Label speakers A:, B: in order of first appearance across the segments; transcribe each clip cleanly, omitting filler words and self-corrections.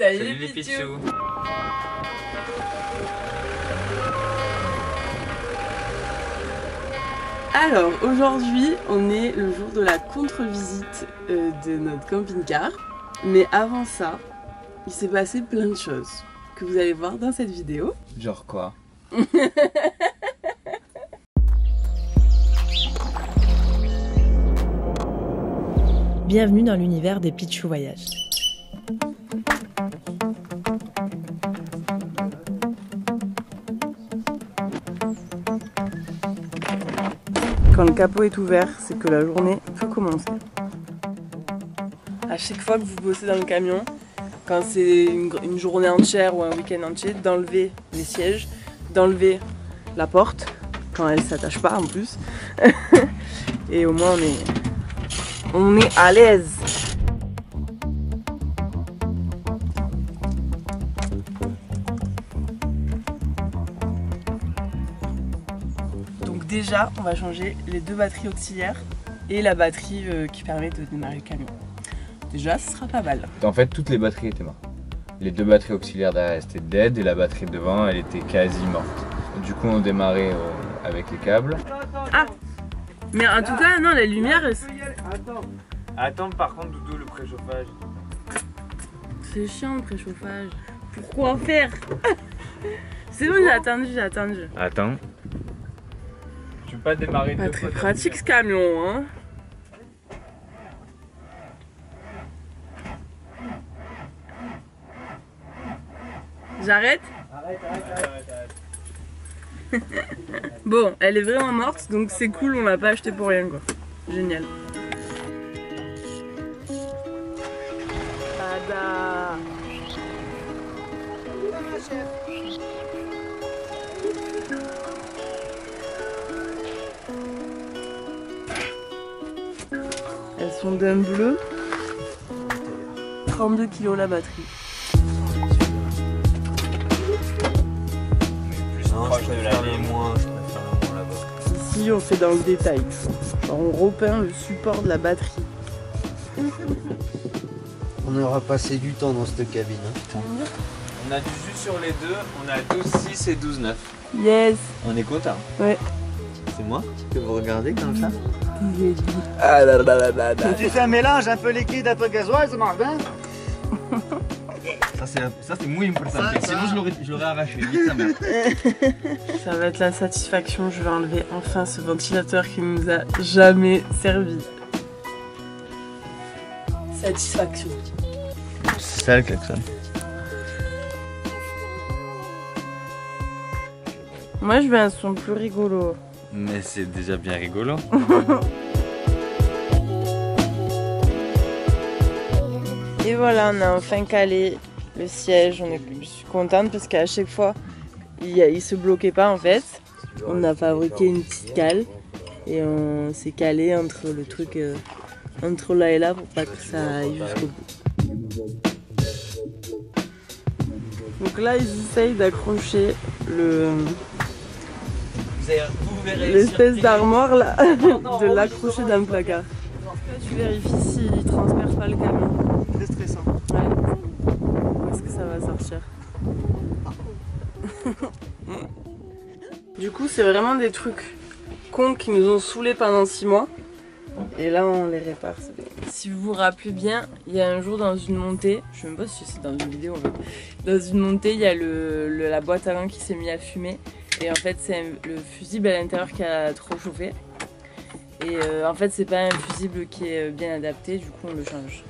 A: Salut les Pichou.
B: Alors aujourd'hui on est le jour de la contre-visite de notre camping-car. Mais avant ça, il s'est passé plein de choses que vous allez voir dans cette vidéo.
A: Genre quoi?
C: Bienvenue dans l'univers des Pichou Voyages.
B: Quand le capot est ouvert, c'est que la journée peut commencer. À chaque fois que vous bossez dans le camion, quand c'est une journée entière ou un week-end entier, d'enlever les sièges, d'enlever la porte, quand elle ne s'attache pas en plus. Et au moins on est à l'aise. Donc déjà, on va changer les deux batteries auxiliaires et la batterie qui permet de démarrer le camion. Déjà, ce sera pas mal.
A: En fait, toutes les batteries étaient mortes. Les deux batteries auxiliaires derrière étaient dead et la batterie devant, elle était quasi morte. Du coup, on démarrait avec les câbles.
B: Ah! Mais en tout cas, non, la lumière...
A: Attends, par contre, Doudou, le préchauffage.
B: C'est chiant le préchauffage. Pourquoi faire? C'est bon, j'ai attendu.
A: Attends. Tu peux pas démarrer
B: Pas
A: deux
B: très
A: fois
B: pratique ce camion, hein. J'arrête?
A: Arrête.
B: Bon, elle est vraiment morte, donc c'est cool, on l'a pas acheté pour rien, quoi. Génial. Tada. Elles sont d'un bleu. 32 kg la batterie.
A: Proche de la ligne. Je préfère le moins là-bas.
B: Ici, on fait dans le détail. Genre, on repeint le support de la batterie.
D: On aura passé du temps dans cette cabine. Hein.
A: On a du jus sur les deux, on a 12,6 et 12,9.
B: Yes.
A: On est content.
B: Ouais.
D: C'est moi que vous regardez comme ça.
A: Ah là là là là là.
D: Tu fais un mélange un peu liquide, un peu gasoil, ça marche bien.
A: Ça c'est muy important. Sinon je l'aurais arraché. Vite sa mère.
B: Ça va être la satisfaction. Je vais enlever enfin ce ventilateur qui nous a jamais servi. Satisfaction.
A: C'est ça le klaxon.
B: Moi je veux un son plus rigolo.
A: Mais c'est déjà bien rigolo.
B: Et voilà, on a enfin calé le siège. Je suis contente parce qu'à chaque fois il se bloquait pas en fait. On a fabriqué une petite cale et on s'est calé entre le truc entre là et là pour pas que ça aille jusqu'au bout. Donc là ils essayent d'accrocher l'espèce d'armoire là, de l'accrocher dans le placard. Tu vérifies s'il ne transperce pas le camion.
D: Très stressant.
B: Ouais. Est-ce que ça va sortir? Du coup c'est vraiment des trucs cons qui nous ont saoulés pendant 6 mois. Et là on les répare. Si vous vous rappelez bien, il y a un jour dans une montée, je sais même pas si c'est dans une vidéo en fait. Dans une montée il y a la boîte à vent qui s'est mise à fumer. Et en fait c'est le fusible à l'intérieur qui a trop chauffé. Et en fait c'est pas un fusible qui est bien adapté, du coup on le change.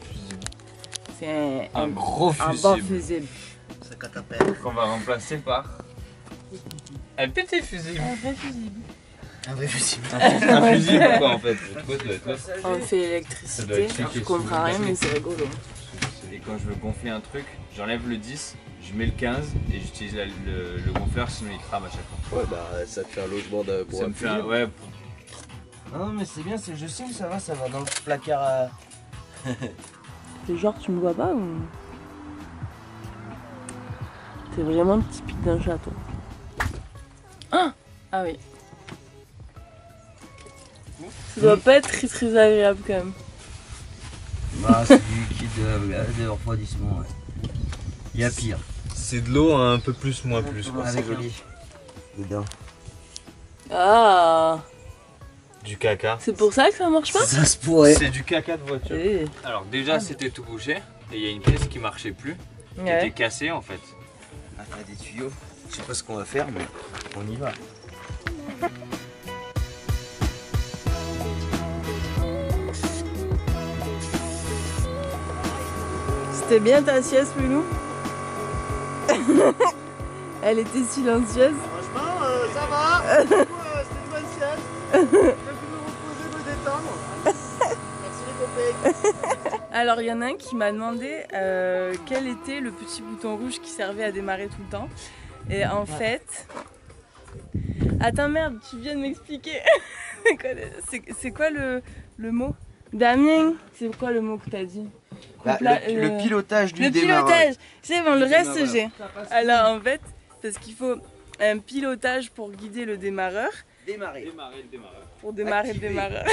B: C'est
A: un gros fusible.
B: Un bon fusible.
D: Ça catapelle.
A: Qu'on va remplacer par un petit fusible.
B: Un vrai fusible.
D: Un vrai fusible.
A: Un fusible quoi en fait.
B: On fait l'électricité, je comprends rien mais c'est rigolo.
A: Et quand je veux gonfler un truc, j'enlève le 10, je mets le 15 et j'utilise le gonfleur sinon il crame à chaque fois.
D: Ouais bah ça te fait un logement pour
A: ça me fait un... Ouais.
D: Non mais c'est bien, je sais où ça va dans le placard à...
B: C'est genre tu me vois pas ou... T'es vraiment typique d'un chat toi. Ah oui. Ça doit pas être très agréable quand même.
D: Bah c'est du liquide de refroidissement ouais. Il y a pire.
E: C'est de l'eau un peu plus, moins plus. Quoi.
D: Avec Oli. Dedans.
B: Ah,
E: Du caca.
B: c'est pour ça que ça marche pas?
D: Ça se pourrait.
E: C'est du caca de voiture.
B: Eh.
A: Alors déjà c'était tout bouché et il y a une pièce qui marchait plus, qui
B: Ouais.
A: était cassée en fait.
D: Ah, t'as des tuyaux. Je sais pas ce qu'on va faire, mais on y va.
B: C'était bien ta sieste, Lounou? Elle était silencieuse.
F: Franchement, ça va. C'était une bonne sieste. J'ai pu me reposer, me détendre. Merci les copains.
B: Alors il y en a un qui m'a demandé quel était le petit bouton rouge qui servait à démarrer tout le temps. Et en fait... Attends merde, tu viens de m'expliquer. C'est quoi le mot? Damien, c'est quoi le mot que t'as dit?
D: Bah, le pilotage du
B: Le
D: démarrage.
B: pilotage, c'est bon, le reste
D: démarreur.
B: j'ai. Alors en fait, parce qu'il faut un pilotage pour guider le démarreur,
D: Démarrer.
B: pour démarrer
D: Activer.
B: le démarreur.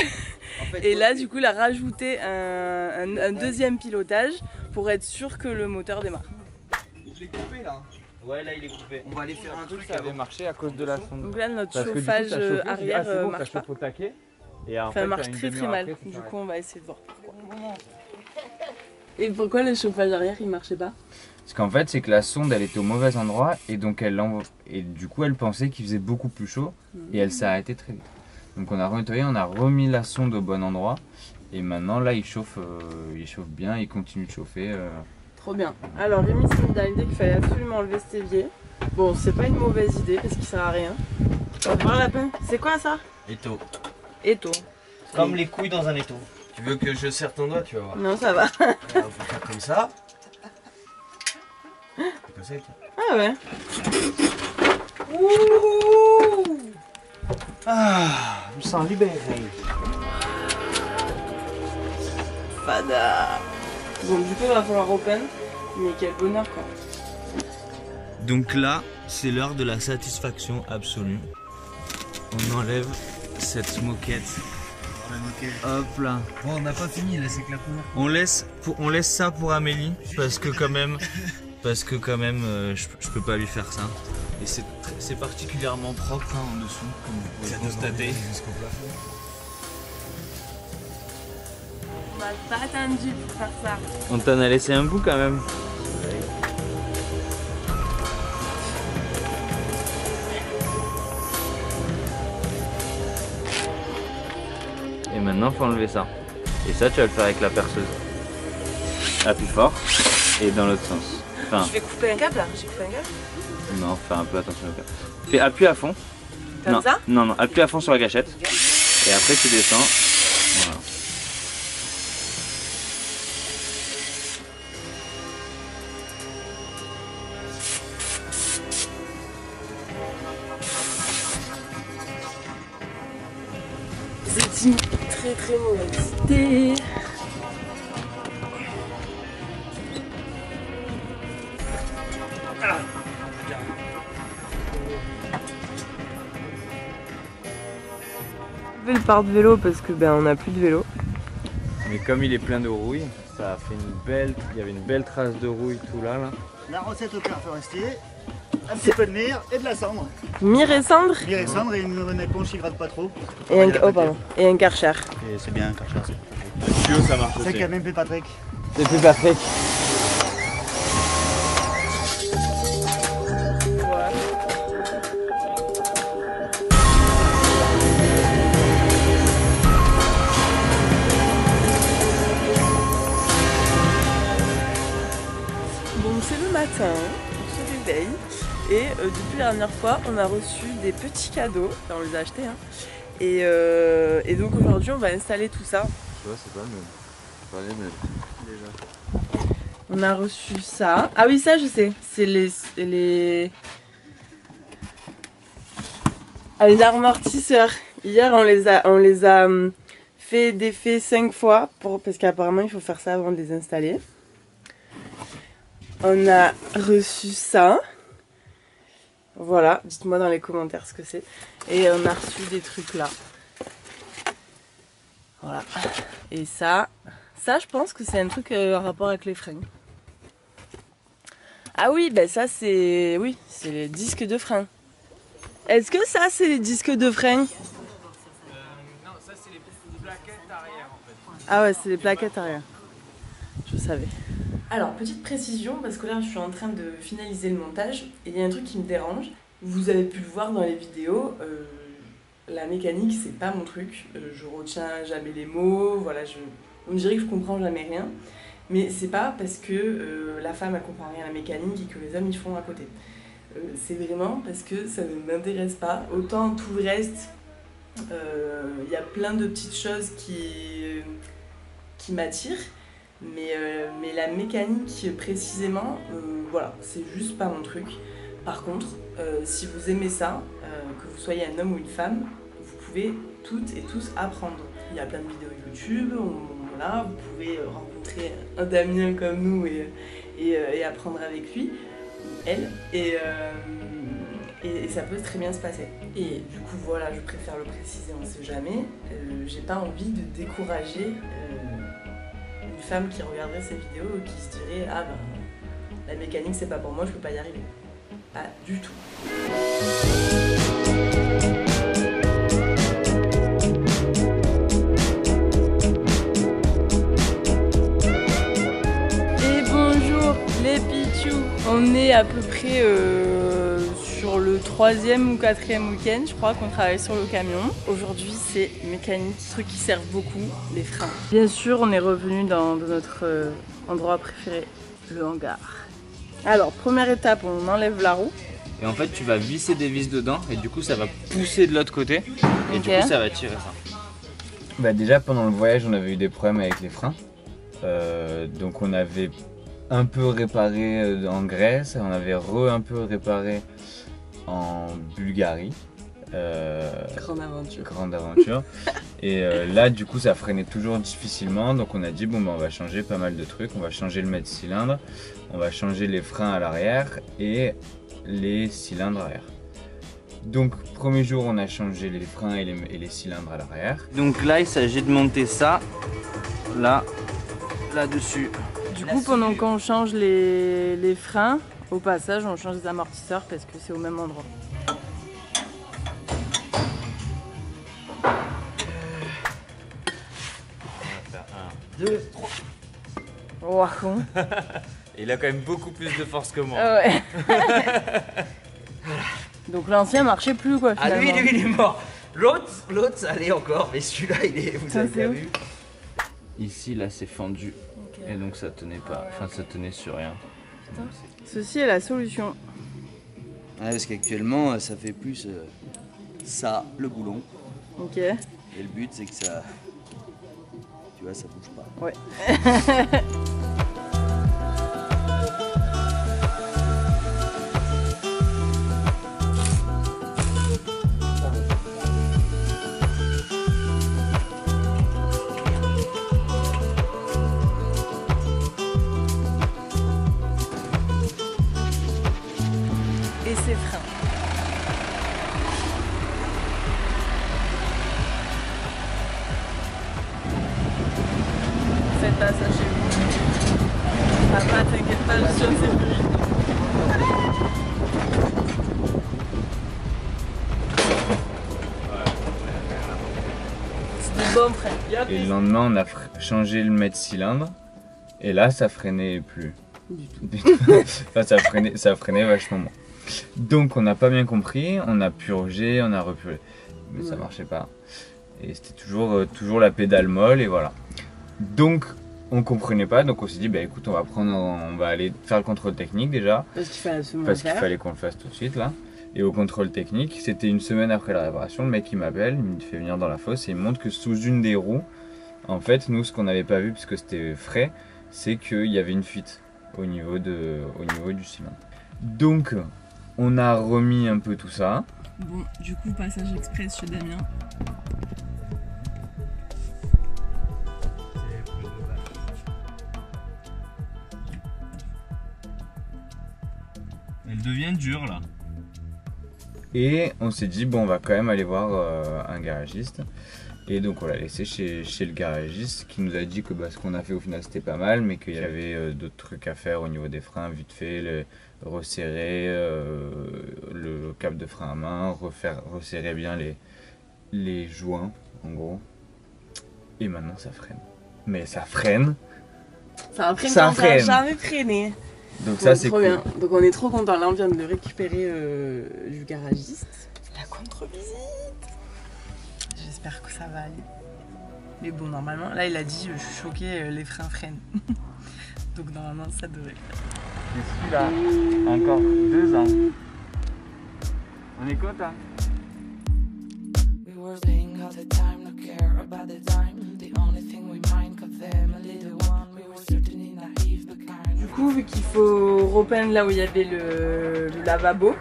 D: En fait,
B: Et là, du coup, il a rajouté un deuxième pilotage pour être sûr que le moteur démarre.
D: je l'ai coupé là.
E: Ouais, là il est coupé.
D: On va aller faire un truc
A: Ça avait
D: avant.
A: marché à cause de la sonde.
B: Donc là, notre
A: Parce que du coup,
B: chauffage
A: ça chauffait,
B: arrière
A: c'est bon, ça
B: marche pas.
A: chauffe au taquet. Et en
B: Enfin,
A: fait,
B: marche
A: une
B: très
A: demi-heure
B: mal.
A: après, ça
B: Du
A: s'arrête.
B: coup, on va essayer de voir pourquoi. Et pourquoi le chauffage arrière il marchait pas?
A: Parce qu'en fait, c'est que la sonde, elle était au mauvais endroit et donc et du coup, elle pensait qu'il faisait beaucoup plus chaud et elle s'est arrêtée très vite. Donc on a nettoyé, on a remis la sonde au bon endroit et maintenant là, il chauffe bien, il continue de chauffer.
B: Trop bien. Alors, Rémi s'est mis dans l'idée qu'il fallait absolument enlever cet évier. Bon, c'est pas une mauvaise idée parce qu'il sert à rien. On va voir la peine. C'est quoi ça?
D: Étau.
B: Étau.
E: Comme les couilles dans un étau.
D: Tu veux que je serre ton doigt, tu vas voir.
B: Non, ça va.
D: Alors, faut faire comme ça. Comme ça, et puis-
B: Ah ouais.
D: Ah, je me sens libéré.
B: Fada. Bon, du coup, il va falloir open. Mais quel bonheur quoi.
E: Donc là, c'est l'heure de la satisfaction absolue. On enlève cette moquette. Hop là.
D: Bon, on n'a pas fini là, c'est que la première.
E: On laisse ça pour Amélie parce que quand même, je peux pas lui faire ça. Et c'est particulièrement propre hein, en dessous, comme vous pouvez le constater.
D: Jusqu'au plafond.
B: On m'a pas attendu pour faire ça.
E: On t'en a laissé un bout quand même. Et maintenant, faut enlever ça. Et ça, tu vas le faire avec la perceuse. Appuie fort et dans l'autre sens. Enfin,
B: Je vais couper un câble là. J'ai coupé un câble.
E: non, fais un peu attention au cas. Fais appuie à fond.
B: Comme
E: non,
B: ça?
E: non, appuie à fond sur la gâchette. Et après, tu descends. Voilà.
B: C'est une très très mauvaise idée. On fait le porte-vélo parce que on n'a plus de vélo.
A: Mais comme il est plein de rouille, ça a fait il y avait une belle trace de rouille tout là.
F: La recette au cœur forestier, un petit peu de mire et de la cendre.
B: Mire et cendre
F: Mire et cendre et une éponge qui gratte pas trop.
B: et un, oh, pardon, et un karcher.
F: Et c'est bien, Karcher.
E: Le tuyau, ça marche
F: C'est
E: aussi.
F: qu'il y a même plus Patrick.
A: C'est plus Patrick.
B: Bon, c'est le matin, on se réveille et depuis la dernière fois, on a reçu des petits cadeaux. Enfin, on les a achetés. Hein. Et donc aujourd'hui, on va installer tout ça.
A: Tu vois, c'est pas le même. Pas les mêmes. Déjà.
B: On a reçu ça. Ah oui, ça je sais. C'est les amortisseurs. Hier, on les a fait défaits 5 fois parce qu'apparemment, il faut faire ça avant de les installer. On a reçu ça. Voilà, dites-moi dans les commentaires ce que c'est. Et on a reçu des trucs là. Voilà. Et ça je pense que c'est un truc en rapport avec les freins. Ah oui, ben ça c'est... Oui, c'est les disques de frein. Est-ce que ça c'est les disques de frein?
A: Non, ça c'est les plaquettes arrière en fait.
B: Ah ouais, c'est les plaquettes arrière. Je savais. Alors, petite précision, parce que là je suis en train de finaliser le montage, et il y a un truc qui me dérange. Vous avez pu le voir dans les vidéos, la mécanique c'est pas mon truc. Je retiens jamais les mots, voilà, on dirait que je comprends jamais rien. Mais c'est pas parce que la femme elle comprend rien à la mécanique et que les hommes ils font à côté. C'est vraiment parce que ça ne m'intéresse pas. Autant tout le reste, il y a plein de petites choses qui m'attirent. Mais la mécanique précisément, voilà, c'est juste pas mon truc. Par contre, si vous aimez ça, que vous soyez un homme ou une femme, vous pouvez toutes et tous apprendre. Il y a plein de vidéos YouTube, voilà, vous pouvez rencontrer un Damien comme nous et apprendre avec lui, elle, et ça peut très bien se passer. Et du coup, voilà, je préfère le préciser, on sait jamais. J'ai pas envie de décourager une femme qui regarderait ces vidéos et qui se dirait ah ben la mécanique c'est pas pour moi, je peux pas y arriver. Pas du tout. Et bonjour les pitchous. On est à peu près sur le 3e ou 4e week-end, je crois qu'on travaille sur le camion. Aujourd'hui c'est mécanique, trucs qui servent beaucoup, les freins. Bien sûr on est revenu dans notre endroit préféré, le hangar. Alors première étape, on enlève la roue.
A: Et en fait tu vas visser des vis dedans et du coup ça va pousser de l'autre côté et du coup ça va tirer ça. Bah déjà pendant le voyage on avait eu des problèmes avec les freins. Donc on avait un peu réparé en Grèce, on avait un peu réparé en Bulgarie. Grande aventure. Et là du coup ça freinait toujours difficilement, donc on a dit bon bah on va changer pas mal de trucs, on va changer le mètre-cylindre, on va changer les freins à l'arrière et les cylindres arrière. Donc premier jour on a changé les freins et les cylindres à l'arrière.
E: Donc là il s'agit de monter ça, là-dessus.
B: Du coup pendant qu'on change les freins, au passage on change les amortisseurs parce que c'est au même endroit.
E: Deux, trois.
B: Wow.
A: Il a quand même beaucoup plus de force que moi.
B: Ah ouais. Donc l'ancien marchait plus quoi finalement.
D: Ah lui il est mort. L'autre ça allait encore, mais celui-là il est. Vous avez bien vu.
E: Ici là c'est fendu.
B: Okay.
E: Et donc ça tenait pas, enfin ça tenait sur rien.
B: Ceci est la solution.
D: Ah, parce qu'actuellement ça fait plus ça, le boulon.
B: Ok.
D: Et le but c'est que ça. Tu vois, ça bouge pas.
B: Ouais. Et ses freins. Faites pas ça chez vous. Papa, t'inquiète pas, je suis en sécurité. C'est des bons freins.
A: Et le lendemain on a changé le mètre-cylindre et là ça freinait plus. Du tout. Enfin, ça freinait vachement moins. Donc on n'a pas bien compris, on a purgé, on a repurgé, mais ça marchait pas. Et c'était toujours la pédale molle et voilà. Donc on comprenait pas, donc on s'est dit bah écoute on va aller faire le contrôle technique déjà.
B: Parce qu'il fallait absolument
A: Parce qu'il fallait qu'on le fasse tout de suite là. Et au contrôle technique, c'était une semaine après la réparation, le mec il m'appelle, il me fait venir dans la fosse et il me montre que sous une des roues, en fait nous ce qu'on n'avait pas vu puisque c'était frais, c'est qu'il y avait une fuite au niveau du cylindre. Donc on a remis un peu tout ça.
B: Bon, du coup passage express chez Damien.
A: Elle devient dure là. Et on s'est dit bon on va quand même aller voir un garagiste. Et donc on l'a laissé chez le garagiste qui nous a dit que ce qu'on a fait au final c'était pas mal, mais qu'il y avait d'autres trucs à faire au niveau des freins, vite fait, resserrer le câble de frein à main, resserrer bien les joints en gros. Et maintenant ça freine. Mais ça freine.
B: Ça freine comme ça n'a jamais freiné.
A: Donc ça c'est
B: trop
A: cool.
B: bien. Donc on est trop contents. Là on vient de le récupérer du garagiste. La contre-visite. J'espère que ça va aller. Mais bon, normalement, là il a dit je suis choquée, les freins freinent. Donc normalement ça devrait faire.
A: Et celui-là, encore 2 ans. On est content.
B: Du coup, vu qu'il faut repeindre là où il y avait le lavabo,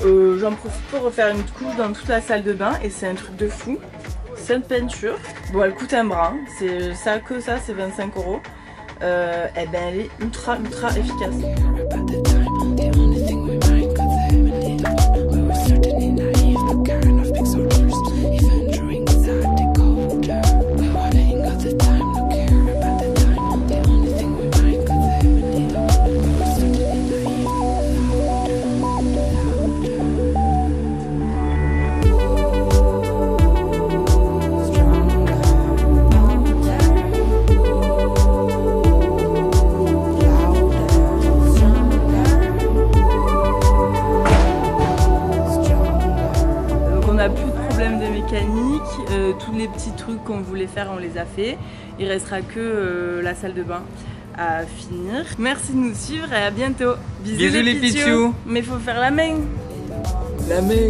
B: j'en profite pour refaire une couche dans toute la salle de bain et c'est un truc de fou. C'est une peinture. Bon, elle coûte un bras, c'est ça que ça, c'est 25 €. Et ben elle est ultra efficace. Tous les petits trucs qu'on voulait faire, on les a fait. Il restera que la salle de bain à finir. Merci de nous suivre et à bientôt. Bisous les pitchous. Mais faut faire la main.
A: La main.